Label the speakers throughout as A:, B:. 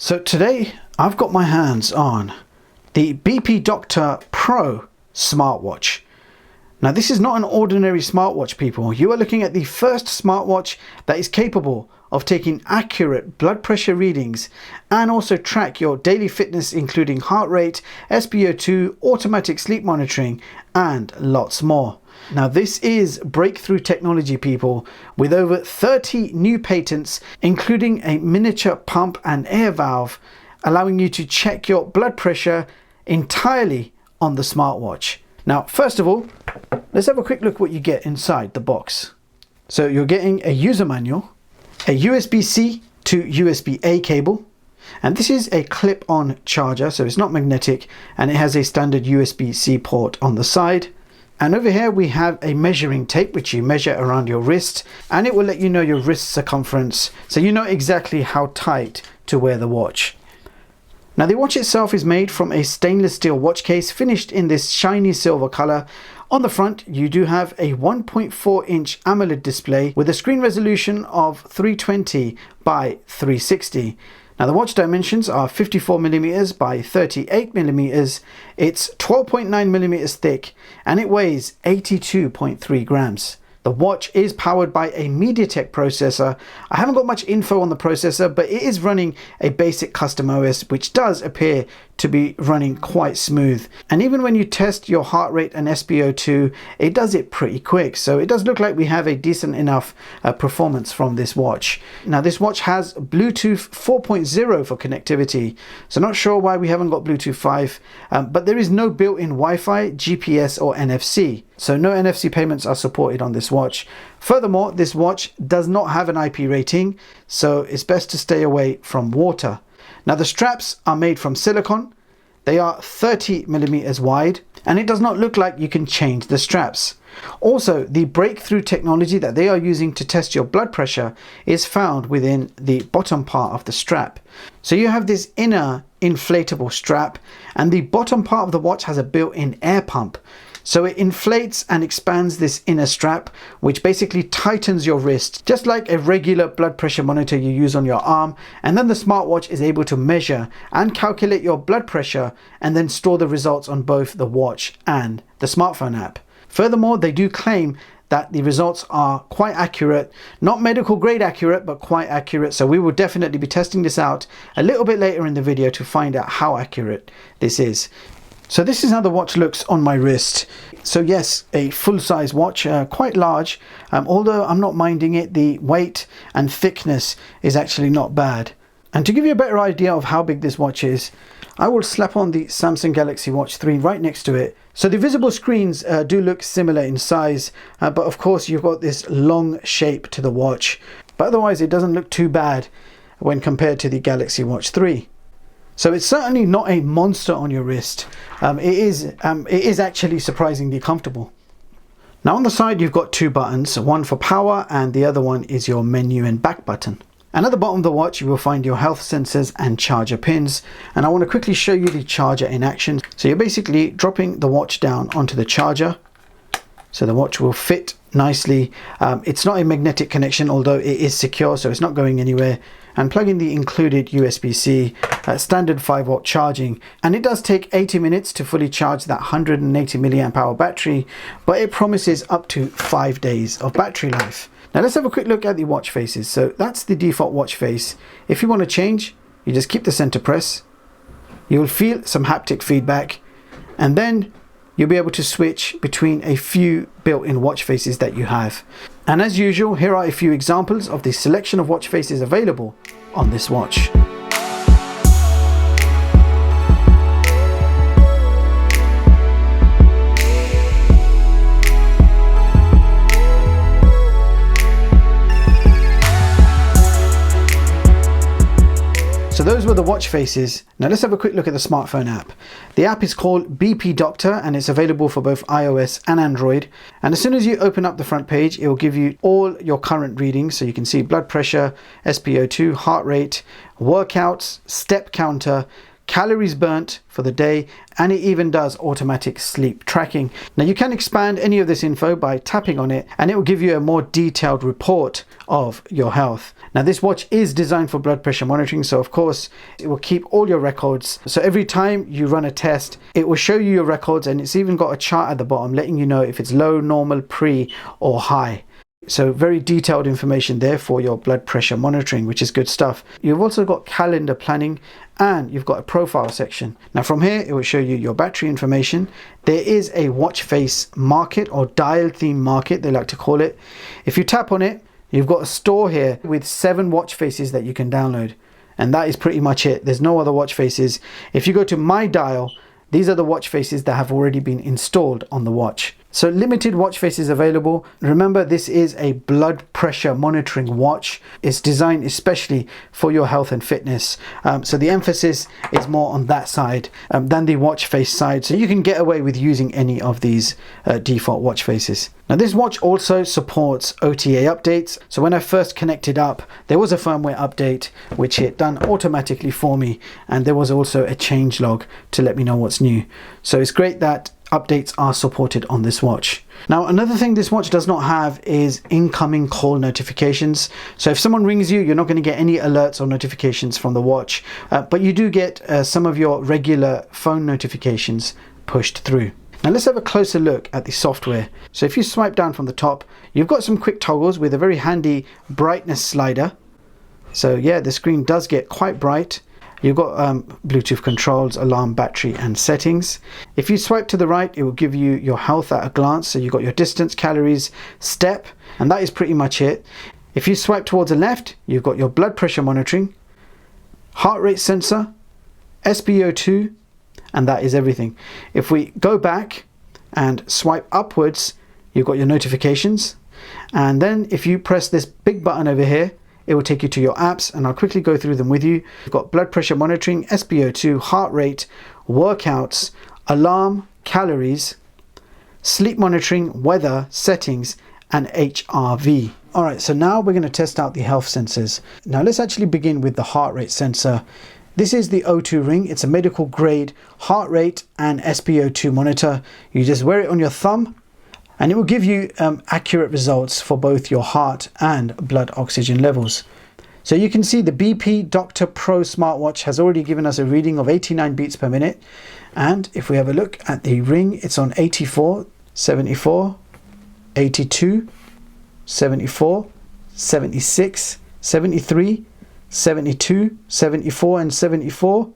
A: So today I've got my hands on the BP Doctor Pro smartwatch. Now this is not an ordinary smartwatch, people. You are looking at the first smartwatch that is capable of taking accurate blood pressure readings and also track your daily fitness, including heart rate, SpO2, automatic sleep monitoring, and lots more. Now this is breakthrough technology, people, with over 30 new patents, including a miniature pump and air valve, allowing you to check your blood pressure entirely on the smartwatch. Now, first of all, let's have a quick look what you get inside the box. So you're getting a user manual, a USB-C to USB-A cable, and this is a clip-on charger, so it's not magnetic, and it has a standard USB-C port on the side. And over here we have a measuring tape which you measure around your wrist, and it will let you know your wrist circumference, so you know exactly how tight to wear the watch. Now the watch itself is made from a stainless steel watch case finished in this shiny silver color. On the front you do have a 1.4-inch AMOLED display with a screen resolution of 320 by 360. Now the watch dimensions are 54mm by 38mm, it's 12.9mm thick, and it weighs 82.3 grams. The watch is powered by a MediaTek processor. I haven't got much info on the processor, but it is running a basic custom OS, which does appear to be running quite smooth. And even when you test your heart rate and SpO2, it does it pretty quick. So it does look like we have a decent enough performance from this watch. Now this watch has Bluetooth 4.0 for connectivity. So not sure why we haven't got Bluetooth 5, but there is no built-in Wi-Fi, GPS or NFC. So no NFC payments are supported on this watch. Furthermore, this watch does not have an IP rating, so it's best to stay away from water. Now the straps are made from silicone. They are 30mm wide, and it does not look like you can change the straps. Also, the breakthrough technology that they are using to test your blood pressure is found within the bottom part of the strap. So you have this inner inflatable strap, and the bottom part of the watch has a built-in air pump. So it inflates and expands this inner strap, which basically tightens your wrist, just like a regular blood pressure monitor you use on your arm. And then the smartwatch is able to measure and calculate your blood pressure and then store the results on both the watch and the smartphone app. Furthermore, they do claim that the results are quite accurate, not medical grade accurate, but quite accurate. So we will definitely be testing this out a little bit later in the video to find out how accurate this is. So this is how the watch looks on my wrist. So yes, a full-size watch, quite large, although I'm not minding it. The weight and thickness is actually not bad. And to give you a better idea of how big this watch is, I will slap on the Samsung Galaxy Watch 3 right next to it. So the visible screens do look similar in size, but of course you've got this long shape to the watch. But otherwise it doesn't look too bad when compared to the Galaxy Watch 3. So it's certainly not a monster on your wrist. It is actually surprisingly comfortable. Now on the side you've got two buttons, one for power and the other one is your menu and back button. And at the bottom of the watch you will find your health sensors and charger pins. And I want to quickly show you the charger in action. So you're basically dropping the watch down onto the charger. So the watch will fit nicely. It's not a magnetic connection, although it is secure, so it's not going anywhere. And plug in the included USB-C, standard 5-watt charging. And it does take 80 minutes to fully charge that 180 milliamp hour battery, but it promises up to 5 days of battery life. Now let's have a quick look at the watch faces. So that's the default watch face. If you want to change, you just keep the center press. You will feel some haptic feedback, and then you'll be able to switch between a few built-in watch faces that you have. And as usual, here are a few examples of the selection of watch faces available on this watch. So those were the watch faces. Now let's have a quick look at the smartphone app. The app is called BP Doctor and it's available for both iOS and Android. And as soon as you open up the front page, it will give you all your current readings. So you can see blood pressure, SpO2, heart rate, workouts, step counter, calories burnt for the day, and it even does automatic sleep tracking. Now you can expand any of this info by tapping on it, and it will give you a more detailed report of your health. Now this watch is designed for blood pressure monitoring, so of course it will keep all your records. So every time you run a test, it will show you your records, and it's even got a chart at the bottom letting you know if it's low, normal, pre or high. So very detailed information there for your blood pressure monitoring, which is good stuff. You've also got calendar planning, and you've got a profile section. Now from here, it will show you your battery information. There is a watch face market, or dial theme market, they like to call it. If you tap on it, you've got a store here with 7 watch faces that you can download. And that is pretty much it. There's no other watch faces. If you go to My Dial, these are the watch faces that have already been installed on the watch. So limited watch faces available. Remember, this is a blood pressure monitoring watch. It's designed especially for your health and fitness. So the emphasis is more on that side than the watch face side. So you can get away with using any of these default watch faces. Now this watch also supports OTA updates. So when I first connected up, there was a firmware update which it done automatically for me, and there was also a change log to let me know what's new. So it's great that updates are supported on this watch. Now another thing this watch does not have is incoming call notifications. So if someone rings you, you're not going to get any alerts or notifications from the watch, but you do get some of your regular phone notifications pushed through. Now let's have a closer look at the software. So if you swipe down from the top, you've got some quick toggles with a very handy brightness slider. So yeah, the screen does get quite bright. You've got Bluetooth controls, alarm, battery and settings. If you swipe to the right, it will give you your health at a glance. So you've got your distance, calories, step, and that is pretty much it. If you swipe towards the left, you've got your blood pressure monitoring, heart rate sensor, SpO2, and that is everything. If we go back and swipe upwards, you've got your notifications. And then if you press this big button over here, it will take you to your apps, and I'll quickly go through them with you. You've got blood pressure monitoring, SpO2, heart rate, workouts, alarm, calories, sleep monitoring, weather, settings, and HRV. All right, so now we're going to test out the health sensors. Now let's actually begin with the heart rate sensor. This is the O2 ring. It's a medical grade heart rate and SpO2 monitor. You just wear it on your thumb, and it will give you accurate results for both your heart and blood oxygen levels. So you can see the BP Doctor Pro smartwatch has already given us a reading of 89 beats per minute. And if we have a look at the ring, it's on 84, 74, 82, 74, 76, 73, 72, 74 and 74.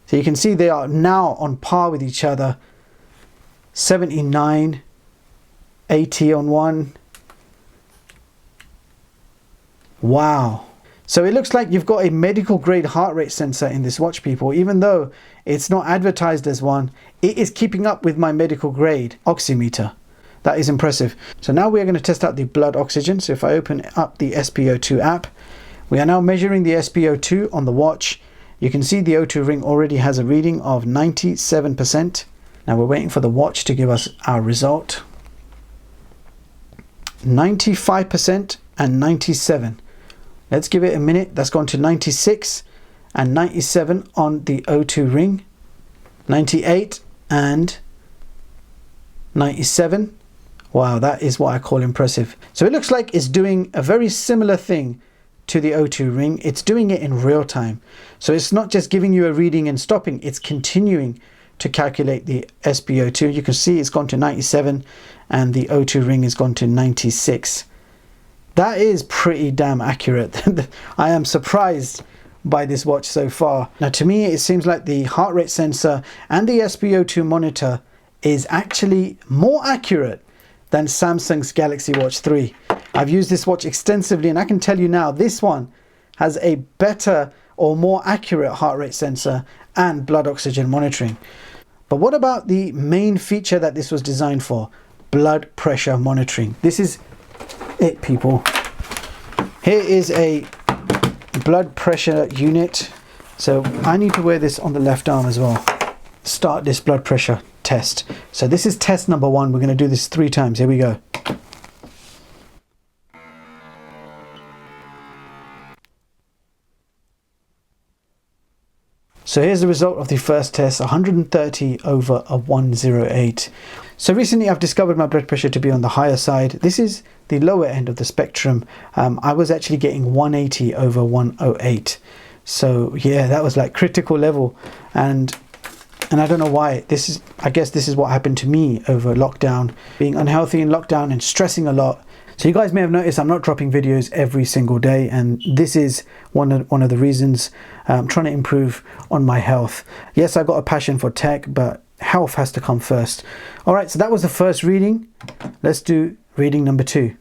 A: So you can see they are now on par with each other. 79, 80 on one. Wow. So it looks like you've got a medical grade heart rate sensor in this watch, people. Even though it's not advertised as one, it is keeping up with my medical grade oximeter. That is impressive. So now we are going to test out the blood oxygen. So if I open up the SpO2 app, we are now measuring the SpO2 on the watch. You can see the O2 ring already has a reading of 97%. Now we're waiting for the watch to give us our result. 95% and 97. Let's give it a minute. That's gone to 96 and 97 on the O2 ring. 98 and 97. Wow, that is what I call impressive. So it looks like it's doing a very similar thing to the O2 ring. It's doing it in real time. So it's not just giving you a reading and stopping, it's continuing to calculate the SpO2. You can see it's gone to 97 and the O2 ring has gone to 96. That is pretty damn accurate. I am surprised by this watch so far. Now to me, it seems like the heart rate sensor and the SpO2 monitor is actually more accurate than Samsung's Galaxy Watch 3. I've used this watch extensively, and I can tell you now, this one has a better or more accurate heart rate sensor and blood oxygen monitoring. But what about the main feature that this was designed for? Blood pressure monitoring. This is it, people. Here is a blood pressure unit. So I need to wear this on the left arm as well. Start this blood pressure test. So this is test number 1. We're going to do this 3 times. Here we go. So here's the result of the first test, 130 over a 108. So recently I've discovered my blood pressure to be on the higher side. This is the lower end of the spectrum. I was actually getting 180 over 108. So yeah, that was like critical level. And I don't know why. I guess this is what happened to me over lockdown, being unhealthy in lockdown and stressing a lot. So you guys may have noticed I'm not dropping videos every single day, and this is one of the reasons. I'm trying to improve on my health. Yes, I've got a passion for tech, but health has to come first. All right, so that was the first reading. Let's do reading number 2.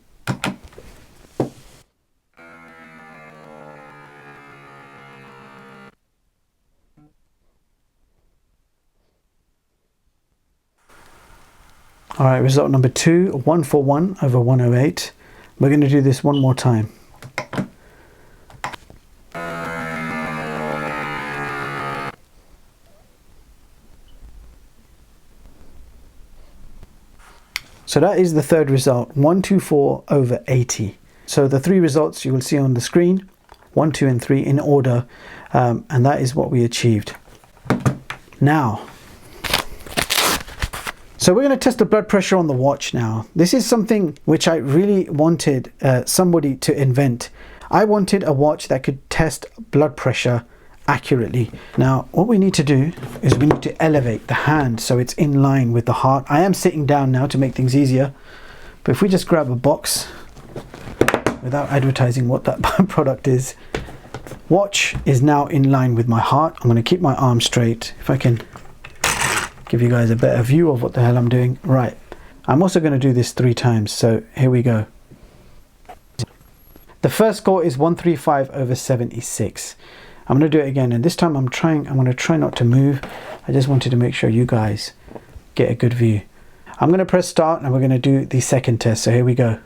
A: All right, result number 2, 141 over 108. We're going to do this one more time. So that is the third result, 124 over 80. So the 3 results you will see on the screen, 1, 2, and 3 in order, and that is what we achieved. Now, so we're going to test the blood pressure on the watch now. This is something which I really wanted somebody to invent. I wanted a watch that could test blood pressure accurately. Now, what we need to do is we need to elevate the hand so it's in line with the heart. I am sitting down now to make things easier, but if we just grab a box without advertising what that product is, watch is now in line with my heart. I'm going to keep my arm straight. If I can give you guys a better view of what the hell I'm doing. Right, I'm also going to do this 3 times, so here we go. The first score is 135 over 76. I'm going to do it again, and this time I'm going to try not to move. I just wanted to make sure you guys get a good view. I'm going to press start and we're going to do the second test, so here we go.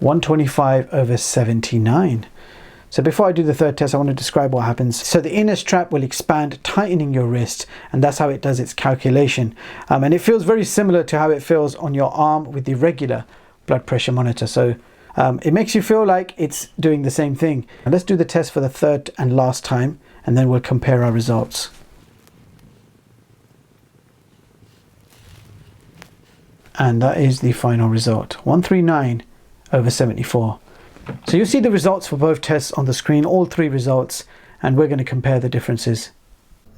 A: (125 over 79). So before I do the third test, I want to describe what happens. So the inner strap will expand, tightening your wrist, and that's how it does its calculation. And it feels very similar to how it feels on your arm with the regular blood pressure monitor. So it makes you feel like it's doing the same thing. And let's do the test for the third and last time, and then we'll compare our results. And that is the final result, 139 over 74. So you'll see the results for both tests on the screen, all 3 results, and we're going to compare the differences.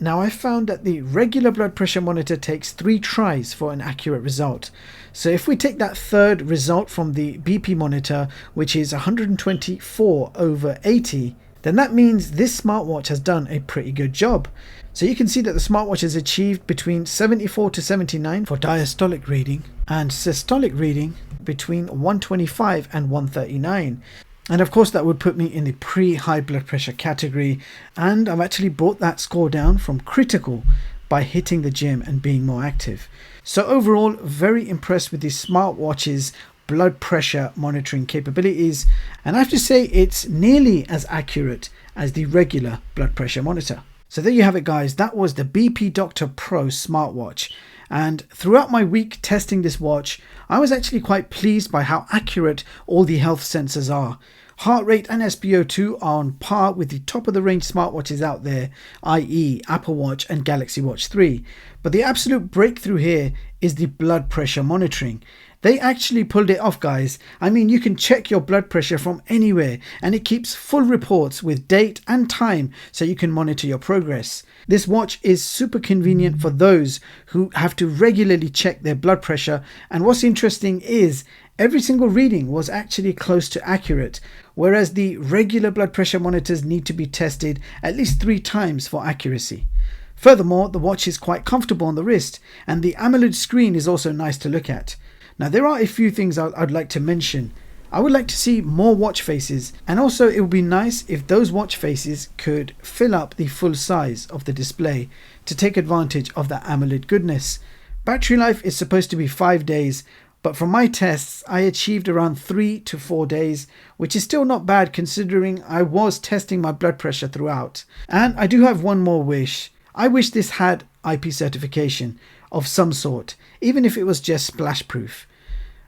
A: Now I found that the regular blood pressure monitor takes 3 tries for an accurate result. So if we take that third result from the BP monitor, which is 124 over 80, then that means this smartwatch has done a pretty good job. So you can see that the smartwatch has achieved between 74 to 79 for diastolic reading and systolic reading between 125 and 139. And of course that would put me in the pre-high blood pressure category, and I've actually brought that score down from critical by hitting the gym and being more active. So overall, very impressed with the smartwatch's blood pressure monitoring capabilities, and I have to say it's nearly as accurate as the regular blood pressure monitor. So there you have it guys, that was the BP Doctor Pro smartwatch. And throughout my week testing this watch, I was actually quite pleased by how accurate all the health sensors are. Heart rate and SpO2 are on par with the top of the range smartwatches out there, i.e. Apple Watch and Galaxy Watch 3. But the absolute breakthrough here is the blood pressure monitoring. They actually pulled it off, guys. I mean, you can check your blood pressure from anywhere, and it keeps full reports with date and time so you can monitor your progress. This watch is super convenient for those who have to regularly check their blood pressure, and what's interesting is every single reading was actually close to accurate, whereas the regular blood pressure monitors need to be tested at least 3 times for accuracy. Furthermore, the watch is quite comfortable on the wrist, and the AMOLED screen is also nice to look at. Now there are a few things I'd like to mention. I would like to see more watch faces, and also it would be nice if those watch faces could fill up the full size of the display to take advantage of that AMOLED goodness. Battery life is supposed to be 5 days, but from my tests I achieved around 3 to 4 days, which is still not bad considering I was testing my blood pressure throughout. And I do have one more wish. I wish this had IP certification of some sort, even if it was just splash proof.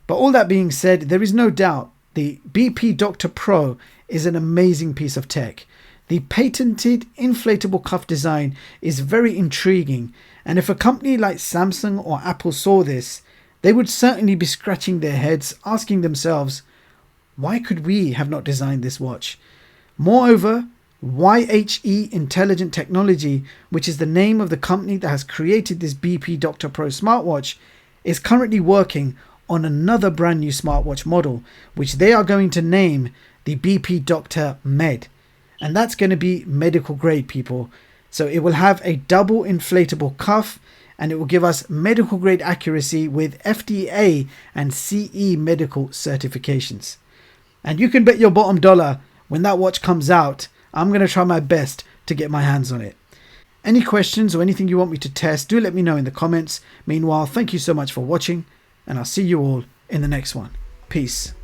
A: But all that being said, there is no doubt the BP Doctor Pro is an amazing piece of tech. The patented inflatable cuff design is very intriguing, and if a company like Samsung or Apple saw this, they would certainly be scratching their heads, asking themselves, why could we have not designed this watch? Moreover, YHE Intelligent Technology, which is the name of the company that has created this BP Doctor Pro smartwatch, is currently working on another brand new smartwatch model, which they are going to name the BP Doctor Med. And that's going to be medical grade, people. So it will have a double inflatable cuff, and it will give us medical grade accuracy with FDA and CE medical certifications. And you can bet your bottom dollar when that watch comes out, I'm going to try my best to get my hands on it. Any questions or anything you want me to test, do let me know in the comments. Meanwhile, thank you so much for watching, and I'll see you all in the next one. Peace.